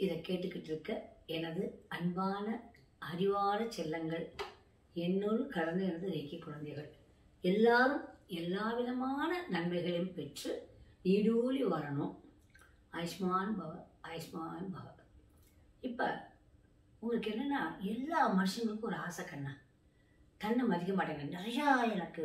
இதை கேட்டுக்கிட்டு இருக்க எனது அன்பான அறிவான செல்லங்கள், என்னுள் கலந்து எனது இயக்கி குழந்தைகள் எல்லாரும் எல்லா விதமான நன்மைகளையும் பெற்று நீடூழி வரணும். ஆயுஷ்மான் பவ, ஆயுஷ்மான் பவ. இப்போ உங்களுக்கு என்னென்னா, எல்லா மனுஷங்களுக்கும் ஒரு ஆசை கண்ணா, தன்னை மதிக்க மாட்டேங்க. நிறையா எனக்கு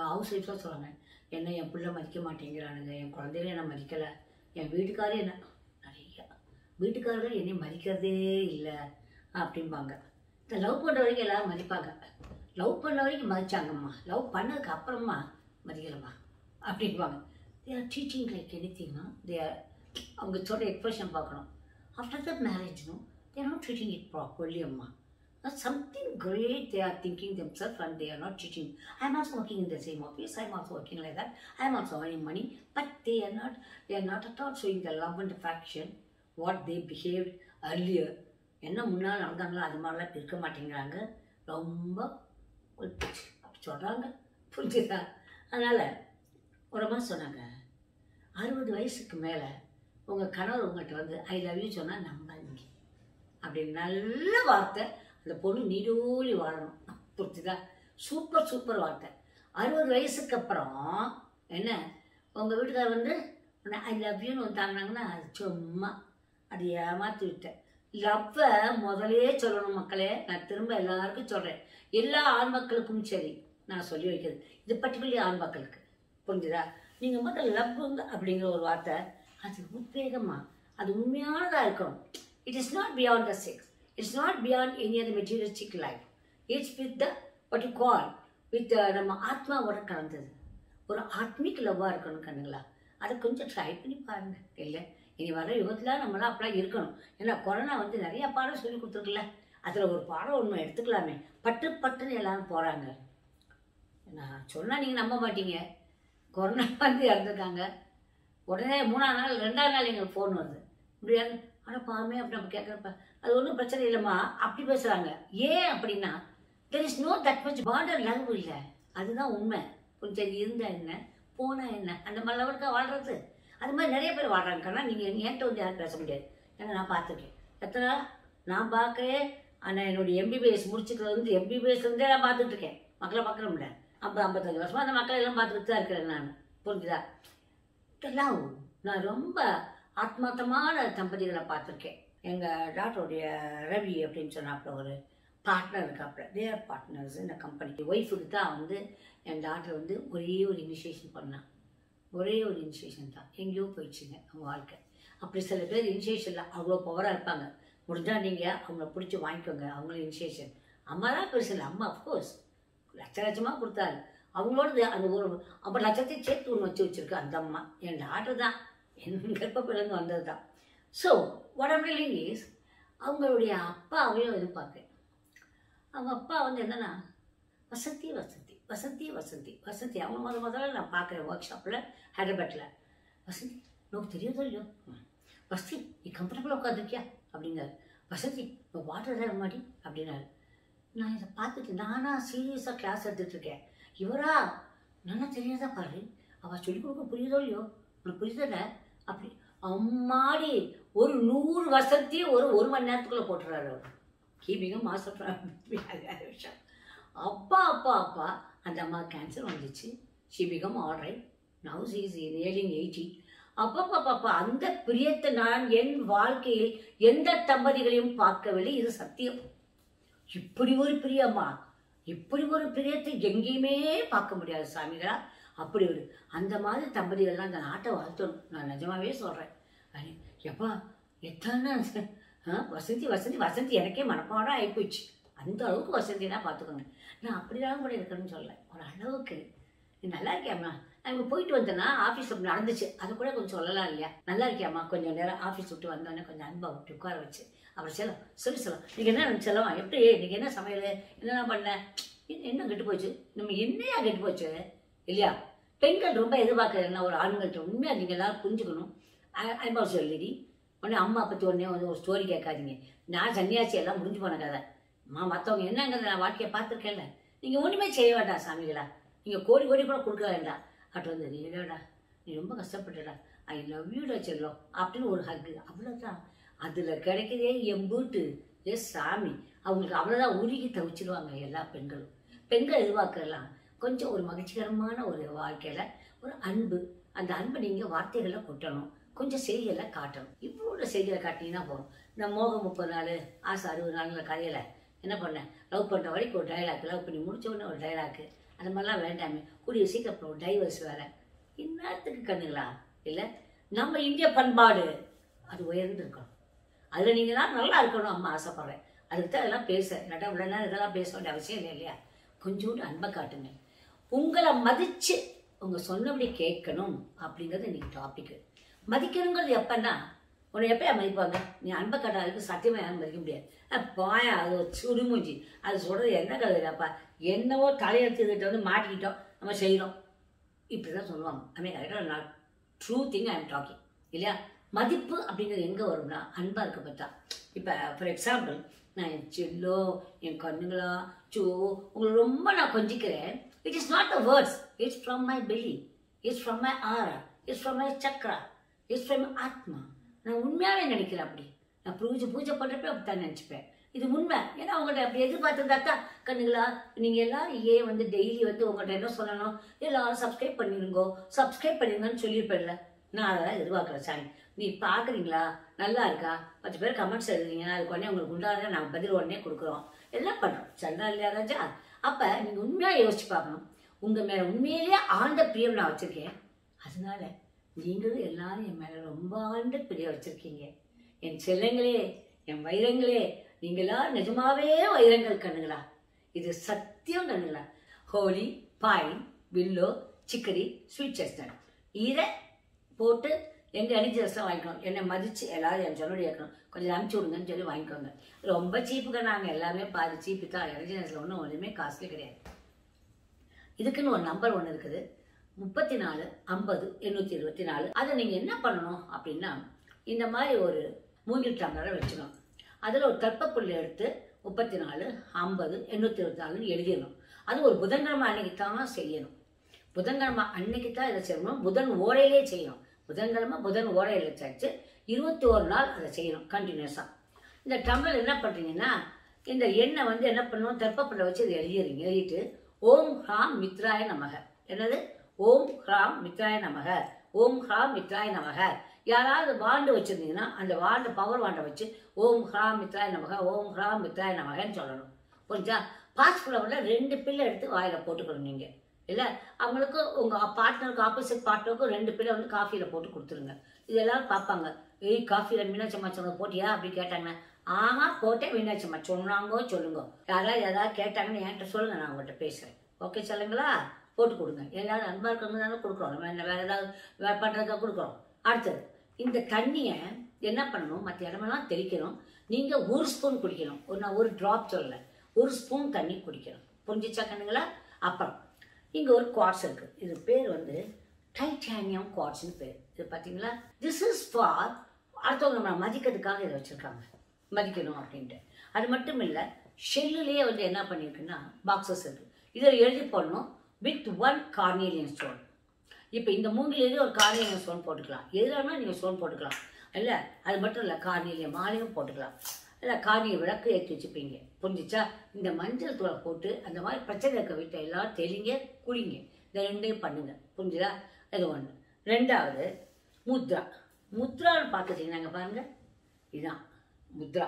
ஹவுஸ் ஒய்ஃப்ஸாக சொல்லுவாங்க, என்ன என் பிள்ளை மதிக்க மாட்டேங்கிறானுங்க, என் குழந்தைகளே என்னை மதிக்கலை, என் வீட்டுக்காரே என்ன, நிறையா வீட்டுக்காரர்கள் என்னை மதிக்கிறதே இல்லை அப்படிம்பாங்க. இந்த லவ் பண்ணுற வரைக்கும் எல்லோரும் மதிப்பாங்க, லவ் பண்ண வரைக்கும் மதிச்சாங்கம்மா, லவ் பண்ணதுக்கு அப்புறமா மதிக்கலம்மா அப்படின்பாங்க. They are teaching like anything. அவங்க சொல்கிற எக்ஸ்பிரஷன் பார்க்கணும். ஆஃப்டர் த மேரேஜ்னும் they are not treating it properly, amma. That's something great they are thinking themselves, and they are not treating. I am also working in the same office, I am also working like that, I am also earning money, but they are not at all showing the love and affection what they behaved earlier. என்ன முன்னால் நடந்தாங்களோ அது மாதிரிலாம் இருக்க மாட்டேங்கிறாங்க. ரொம்ப அப்படி சொல்கிறாங்க, புரிஞ்சுதா? அதனால் ஒரு மாதிரி சொன்னாங்க, 60 வயசுக்கு மேலே உங்கள் கணவர் உங்கள்கிட்ட வந்து ஐ லவ் யூ சொன்னால் நம்பாதீங்க அப்படின்னு நல்ல வார்த்தை. அந்த பொண்ணு நீடூழி வாழணும், புரிஞ்சுதா? சூப்பர் சூப்பர் வார்த்தை. 60 வயசுக்கு அப்புறம் என்ன உங்கள் வீட்டுக்காரர் வந்து ஐ லவ் யூன்னு வந்தாங்கன்னாங்கன்னா அது சும்மா அது ஏமாற்றி விட்டேன். லவ்வை முதலே சொல்லணும் மக்களே. நான் திரும்ப எல்லாருக்கும் சொல்கிறேன், எல்லா ஆண் மக்களுக்கும் சரி நான் சொல்லி வைக்கிறது, இது பர்டிகுலர் ஆண் மக்களுக்கு, புரிஞ்சுதா? நீங்கள் முதல்ல லவ்ங்க அப்படிங்கிற ஒரு வார்த்தை அது உத்வேகமாக, அது உண்மையானதாக இருக்கணும். It is not beyond the sex. It's not beyond any other materialistic life. It's with the what you call with நம்ம ஆத்மாவோட கலந்தது. ஒரு ஆத்மிக் லவ்வாக இருக்கணும் கண்ணுங்களா. அதை கொஞ்சம் ட்ரை பண்ணி பாருங்கள். இல்லை இனி வர யுகத்தில் நம்மளாம் அப்படிலாம் இருக்கணும். ஏன்னா கொரோனா வந்து நிறையா பாடம் சொல்லி கொடுத்துருக்குல்ல, அதில் ஒரு பாடம் ஒன்று எடுத்துக்கலாமே. பட்டுன்னு எல்லாரும் போகிறாங்க. நான் சொன்னால் நீங்கள் நம்ப மாட்டீங்க. கொரோனா வந்து இறந்துருக்காங்க, உடனே 3ஆம் நாள் 2ஆம் நாள் எங்களுக்கு ஃபோன் வருது, முடியாது ஆனால் பாமே அப்படி நம்ம கேட்குறப்ப அது ஒன்றும் பிரச்சனை இல்லைம்மா அப்படி பேசுகிறாங்க. ஏன் அப்படின்னா there is know that much border love இல்லை. அதுதான் உண்மை. கொஞ்சம் இருந்தால் என்ன போனால் என்ன அந்த மாதிரி லெவலுக்காக வாழ்கிறது. அது மாதிரி நிறைய பேர் வாழ்கிறாங்கன்னா நீங்கள் என்கிட்ட வந்து யாரும் பேச முடியாது. ஏன்னா நான் பார்த்துருக்கேன். எத்தனை நாள் நான் பார்க்குறேன். ஆனால் என்னுடைய எம்பிபிஎஸ் முடிச்சுக்கிறது வந்து எம்பிபிஎஸ் இருந்தே நான் பார்த்துட்ருக்கேன். மக்களை பார்க்குறோம்ல 55 வருஷமாக அந்த மக்களை எல்லாம் பார்த்துட்டு தான் இருக்கிறேன் நான், புரிஞ்சுதா? லவ் நான் ரொம்ப ஆத்மார்த்தமான தம்பதிகளை பார்த்துருக்கேன். எங்கள் டாக்டருடைய ரவி அப்படின்னு சொன்னாப்புல ஒரு பார்ட்னர் இருக்காப்புல, தேர் பார்ட்னர்ஸ் இந்த கம்பெனிக்கு. ஒய்ஃபுக்கு தான் வந்து என் டாக்டர் வந்து ஒரே ஒரு இனிஷியேஷன் பண்ணான். ஒரே ஒரு இனிஷியேஷன் தான், எங்கேயோ போயிடுச்சுங்க அவங்க வாழ்க்கை. அப்படி சில பேர் இனிஷியேஷனில் அவ்வளோ பவராக இருப்பாங்க. முடிஞ்சால் நீங்கள் அவங்கள பிடிச்சி வாங்கிக்கோங்க. அவங்கள இனிஷியேஷன் அம்மா தான் பெருசு இல்லை. அம்மா அஃப்கோர்ஸ் லட்சமாக கொடுத்தாரு. அவங்களோட அந்த ஒரு 50 லட்சத்தையும் சேர்த்து ஒன்று வச்சுருக்கு அந்த அம்மா. என் டாக்டர் தான் என் கர்ப்பப்பிலேருந்து வந்தது தான். So what I'm telling is, அவங்களுடைய அப்பாவையும் எதிர்பார்க்கேன். அவங்க அப்பா வந்து என்னென்னா வசந்தி வசந்தி வசந்தி வசந்தி வசந்தி. அவங்க முதல்ல நான் பார்க்குறேன் ஒர்க் ஷாப்பில் ஹைதராபாத்தில். வசந்தி உனக்கு தெரியுதோ இல்லையோ, வசந்தி நீ கம்ஃபர்டபுளாக உட்காந்துருக்கியா அப்படிங்கிறாரு. வசந்தி இப்போ வாட்டர் தான் மாடி அப்படின்னாரு. நான் இதை பார்த்துட்டு நானாக சீரியஸாக கிளாஸ் எடுத்துகிட்ருக்கேன். இவரா நல்லா தெரியாதா பாரு, அவள் சொல்லிக் கொடுக்க புரியுதோ இல்லையோ, உனக்கு புரியுதல அப்படி அம்மாடி ஒரு 100 வருஷத்தையும் ஒரு மணி நேரத்துக்குள்ளே போட்டுறாரு அவர். கீபிங்க மாஸ்டர் விஷயம். அப்பா அப்பா அப்பா அந்த அம்மா கேன்சர் வந்துச்சு. She become all right. Now she is nearing 80. அப்பா அந்த பிரியத்தை நான் என் வாழ்க்கையில் எந்த தம்பதிகளையும் பார்க்கவில்லை. இது சத்தியம். இப்படி ஒரு பிரியம்மா, இப்படி ஒரு பிரியத்தை எங்கேயுமே பார்க்க முடியாது சாமிகளா. அப்படி ஒரு அந்த மாதிரி தம்பதிகள்லாம் அந்த நாட்டை வாழ்த்தணும். நான் நிஜமாவே சொல்கிறேன். எப்பா எத்தனை வசந்தி வசந்தி வசந்தி எனக்கே மனப்பாடம் ஆகிப்போச்சு. அந்த அளவுக்கு வசந்தினா பார்த்துக்கோங்க. நான் அப்படிதான் கூட இருக்கணும்னு சொல்லலை, ஒரு அளவுக்கு. நீ நல்லா இருக்கியாம்மா, நான் இங்கே போயிட்டு வந்தேன்னா ஆஃபீஸ் அப்படி நடந்துச்சு, அது கூட கொஞ்சம் சொல்லலாம் இல்லையா? நல்லா இருக்கியாம்மா, கொஞ்சம் நேரம் ஆஃபீஸ் விட்டு வந்தோடனே கொஞ்சம் அன்பா விட்டு உட்கார வச்சு அப்புறம் சொல்லலாம் நீங்கள் என்ன செல்லவா, எப்படி நீங்கள் என்ன சமையல் என்னென்ன பண்ண, என்ன கெட்டு போச்சு, நம்ம என்னையா கெட்டு போச்சு இல்லையா? பெண்கள் ரொம்ப எதிர்பார்க்குறேன்னா ஒரு ஆண்கள்கிட்ட உண்மையாக நீங்கள் எல்லோரும் புரிஞ்சுக்கணும். I was a lady. உடனே அம்மா பற்றி உடனே வந்து ஒரு ஸ்டோரி கேட்காதீங்க. நான் சன்னியாசி எல்லாம் முடிஞ்சு போன கதை. மற்றவங்க என்னங்கிறத நான் வாழ்க்கையை பார்த்துருக்கேன்ல. நீங்கள் ஒன்றுமே செய்ய வேண்டாம் சாமிகளா, நீங்கள் கோடி கோடி கூட கொடுக்க வேண்டாம். அப்படி வந்து நீ இல்லைடா, நீ ரொம்ப கஷ்டப்பட்டுடா, ஐ லவ் யூடா செல்லம் அப்படின்னு ஒரு ஹக்கு, அவ்வளோதான். அதில் கிடைக்கிறதே எம்பூட்டு சாமி. அவங்களுக்கு அவ்வளோதான் உருகி தவிச்சிடுவாங்க எல்லா பெண்களும். பெண்கள் எதிர்பார்க்கலாம் கொஞ்சம் ஒரு மகிழ்ச்சிகரமான ஒரு வாழ்க்கையில் ஒரு அன்பு. அந்த அன்பை நீங்கள் வார்த்தைகளில் கொட்டணும், கொஞ்சம் செய்திகளை காட்டணும். இவ்வளோ செய்திகளை காட்டினீங்கன்னா போகும். இந்த மோகம் 30 நாள் ஆசை 60 நாளுங்கிற கதையில் என்ன பண்ணேன், லவ் பண்ணுற வரைக்கும் ஒரு டைலாக், லவ் பண்ணி முடிச்ச உடனே ஒரு டைலாக்கு, அந்த மாதிரிலாம் வேண்டாமே. கூடிய சீக்கிரம் ஒரு டைவர்ஸ் வேற. இன்னத்துக்கு கண்ணுங்களா? இல்லை, நம்ம இந்திய பண்பாடு அது உயர்ந்து இருக்கணும். அதில் நீங்கள் தான் நல்லா இருக்கணும் அம்மா ஆசைப்படுறேன். அதுக்கு தான் இதெல்லாம் பேச இல்லாட்டா இவ்வளோ நேரம் இதெல்லாம் பேச வேண்டிய அவசியம் இல்லை இல்லையா? கொஞ்சோண்டு அன்பை காட்டுங்க. உங்களை மதித்து உங்கள் சொன்னபடி கேட்கணும் அப்படிங்கிறது இன்னைக்கு டாபிக்கு. மதிக்கணுங்கிறது எப்பன்னா, உன்னை எப்பயா மதிப்பாங்க? நீ அன்பை காட்டாதுக்கு சத்தியமாக யாரும் மதிக்க முடியாது. பாயா அது சுடுமூஞ்சி, அது சொல்கிறது என்ன கதைப்பா, என்னவோ தலையெழுத்துக்கிட்ட வந்து மாட்டிக்கிட்டோம், நம்ம செய்கிறோம், இப்படி தான் சொல்லுவாங்க. கரெக்டாக not true thing I am talking இல்லையா? மதிப்பு அப்படிங்கிறது எங்கே வரும்னா அன்பாக இருக்க பார்த்தா. இப்போ ஃபார் எக்ஸாம்பிள், நான் என் செல்லோ, என் கண்ணுங்களா, சோ உங்களை ரொம்ப நான் கொஞ்சிக்கிறேன். It is not the words, it's from my belly, it's from my aura, it's from my chakra, it's from atma. நான் உண்மையாகவே நினைக்கிறேன். அப்படி நான் பூஜை பண்ணுறப்ப அப்படி தான் நினச்சிப்பேன். இது உண்மை. ஏன்னா அவங்கள்ட்ட அப்படி எதிர்பார்த்துருந்தாத்தா கண்ணுங்களா, நீங்கள் எல்லாரும் ஏன் வந்து டெய்லி வந்து உங்கள்கிட்ட என்ன சொல்லணும், எல்லாரும் சப்ஸ்கிரைப் பண்ணிருங்கன்னு சொல்லியிருப்பேன்ல. நான் அதெல்லாம் எதிர்பார்க்குறேன். சாமி, நீ பார்க்குறீங்களா, நல்லா இருக்கா, 10 பேர் கமெண்ட்ஸ் எழுதுறீங்கன்னா அதுக்கு உடனே உங்களுக்கு உண்டான நாங்கள் பதில் உடனே கொடுக்குறோம், எல்லாம் பண்ணுறோம். சரிதான் இல்லையா ராஜா? அப்போ நீங்கள் உண்மையாக யோசிச்சு பார்க்கணும். உங்கள் மேலே உண்மையிலேயே ஆழ்ந்த பிரியம் நான் வச்சுருக்கேன். அதனால நீங்களும் எல்லாரும் என் மேலே ரொம்ப ஆழ்ந்த பிரியம் வச்சுருக்கீங்க. என் செல்லங்களே, என் வைரங்களே, நீங்களா நிஜமாவே வைரங்கள் கண்ணுங்களா. இது சத்தியம் கண்ணுங்களா. Holly, pine, willow, chicory, sweet chestnut இதை போட்டு எங்கள் அணிஜர்ஸ்லாம் வாங்கிக்கணும். என்னை மதித்து எல்லாரும் என் சொல்லி கேட்கணும், கொஞ்சம் அனுப்பிச்சி விடுங்கன்னு சொல்லி வாங்கிக்கோங்க. ரொம்ப சீப்புங்க. நாங்கள் எல்லாமே பாதி சீப்பு தான். எரிஜினல்ஸில் ஒன்றுமே காஸ்ட்லி கிடையாது. இதுக்குன்னு ஒரு நம்பர் ஒன்று இருக்குது, 34 50 824. அதை நீங்கள் என்ன பண்ணணும் அப்படின்னா, இந்த மாதிரி ஒரு மூங்கில் டம்ளரை வச்சுக்கணும். அதில் ஒரு தர்ப்பப்புள்ளி எடுத்து 34 50 824 எழுதிடணும். அது ஒரு புதன்கிழமை அன்னைக்கு தான் செய்யணும். புதன்கிழமை அன்னைக்கு தான் இதை செய்யணும். புதன் ஓரையிலே செய்யணும். புதன்கிழமை புதன் ஓரையில் வச்சாச்சு 21 நாள் அதை செய்யணும் கண்டினியூஸாக. இந்த டம்ளர் என்ன பண்ணுறீங்கன்னா, இந்த எண்ணெய் வந்து என்ன பண்ணணும், தர்ப்பப்புள்ளை வச்சு இதை எழுதிடுறீங்க. எழுதிட்டு ஓம் ஹ்ராம் மித்ராய நமக. என்னது? ஓம் ஹ்ராம் மித்ராய நமக, ஓம் ஹ்ராம் மித்ராய நமக. யாராவது வாண்டு வச்சுருந்தீங்கன்னா அந்த வாண்டு பவர் வாண்டை வச்சு ஓம் ஹ்ராம் மித்ராய நமக, ஓம் ஹ்ராம் மித்ராய நமகன்னு சொல்லணும். புரிஞ்சா? பாஸ் ஃப்ளவரில் 2 பிள்ளை எடுத்து வாயில் போட்டுக்கணும். நீங்கள் இல்லை, அவங்களுக்கு உங்கள் பார்ட்னருக்கு ஆப்போசிட் பார்ட்னருக்கும் 2 பிள்ளை வந்து காஃபியில் போட்டு கொடுத்துருங்க. இது எல்லாரும் பார்ப்பாங்க. காஃபியில் மீனாட்சி அம்மா சொன்னது போட்டியா அப்படி கேட்டாங்கன்னா, ஆமாம் போட்டேன் மீனாட்சி அம்மா சொன்னாங்கோ சொல்லுங்க. யாராவது ஏதாவது கேட்டாங்கன்னு என்கிட்ட சொல்லுங்கள், நான் உங்கள்கிட்ட பேசுகிறேன். ஓகே சொல்லுங்களா? போட்டு கொடுங்க. எல்லாரும் அன்பாக இருக்கவங்க தானே கொடுக்குறோம். நம்ம என்ன வேறு ஏதாவது பண்ணுறதுக்காக கொடுக்குறோம். அடுத்தது, இந்த தண்ணியை என்ன பண்ணணும், மற்ற இடமெல்லாம் தெளிக்கணும். நீங்கள் 1 ஸ்பூன் குடிக்கணும். நான் ஒரு ட்ராப் சொல்லலை, 1 ஸ்பூன் தண்ணி குடிக்கணும். புரிஞ்சிச்சா கண்ணுங்களா? அப்புறம் இங்கே ஒரு குவார்ட்ஸ் இருக்குது. இது பேர் வந்து டைட்டானியம் குவார்ட்ஸ்னு பேர். இது பார்த்தீங்களா? திஸ் இஸ் ஃபார் அடுத்தவங்க நம்ம மதிக்கிறதுக்காக இதை வச்சுருக்காங்க, மதிக்கணும் அப்படின்ட்டு. அது மட்டும் இல்லை, ஷெல்லுலேயே வந்து என்ன பண்ணியிருக்குன்னா பாக்ஸஸ் இருக்குது. இதில் எழுதி போடணும் வித் 1 கார்னேலியன் ஸ்டோன். இப்போ இந்த மூங்கிலேயே ஒரு கார்னேலியன் ஸ்டோன் போட்டுக்கலாம். எதுலாமே நீங்கள் ஸ்டோன் போட்டுக்கலாம். இல்லை அது மட்டும் இல்லை, கார்னேலியன் மாலையும் போட்டுக்கலாம். இல்லை கார்னேலியன் விளக்கு ஏற்றி வச்சுப்பீங்க. புரிஞ்சிச்சா? இந்த மஞ்சள் தூளை போட்டு அந்த மாதிரி பிரச்சனை இருக்க வீட்டை எல்லாம் தெளிங்க, குளிங்க. இந்த 2ஐயும் பண்ணுங்க. புரிஞ்சுதா? இது 1. 2வது முத்ரா. முத்ரான்னு பார்த்துட்டீங்கன்னாங்க பாருங்கள், இதுதான் முத்ரா.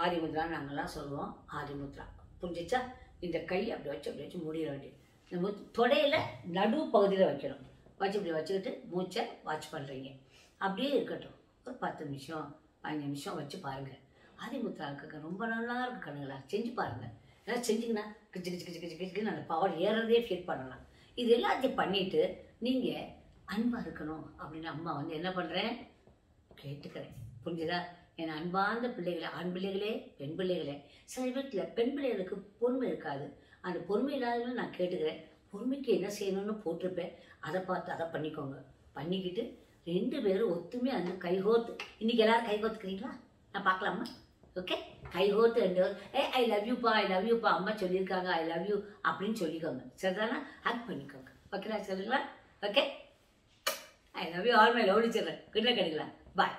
ஆதி முத்ரான்னு நாங்கள்லாம் சொல்லுவோம். ஆதி முத்ரா. புரிஞ்சிச்சா? இந்த கை அப்படி வச்சு முடிய வேண்டியது. இந்த தொடையில் நடு பகுதியில் வைக்கணும். வச்சு இப்படி வச்சுக்கிட்டு மூச்சை வாட்ச் பண்ணுறீங்க. அப்படியே இருக்கட்டும். ஒரு 10 நிமிஷம் 15 நிமிஷம் வச்சு பாருங்கள். ஆதிமுத்ரா இருக்குங்க, ரொம்ப நல்லா இருக்கு கண்ணுங்களா. செஞ்சு பாருங்கள். ஏன்னா செஞ்சிங்கன்னா கிச்சு கிச்சு கிச்சு கிச்சு கிச்சுன்னு அந்த பவர் ஏறதே ஃபீல் பண்ணலாம். இது எல்லாத்தையும் பண்ணிவிட்டு நீங்கள் அன்பாக இருக்கணும் அப்படின்னு அம்மா வந்து என்ன பண்ணுறேன் கேட்டுக்கிறேன். புரிஞ்சுதா? என் அன்பார்ந்த பிள்ளைகளை, ஆண் பிள்ளைகளே, பெண் பிள்ளைகளே, சில வீட்டில் பெண் பிள்ளைகளுக்கு பொறுமை இருக்காது. அந்த பொறுமை இல்லாதவங்க நான் கேட்டுக்கிறேன். பொறுமைக்கு என்ன செய்யணும்னு போட்டிருப்பேன். அதை பார்த்து அதை பண்ணிக்கோங்க. பண்ணிக்கிட்டு 2 பேரும் ஒத்துமே அந்த கைகோத்து. இன்றைக்கி எல்லோரும் கைகோத்துக்கிறீங்களா? நான் பார்க்கலாமா? ஓகே, கைகோத்து 2 பேரும் ஐ லவ் யூப்பா அம்மா சொல்லியிருக்காங்க ஐ லவ் யூ அப்படின்னு சொல்லிக்கோங்க. சரிதானா? ஹக் பண்ணிக்கோங்க. ஓகேங்களா? சொல்லுங்களா? Okay, I love you all my lovely children. Good night. கிடைக்கலாம். பாய்.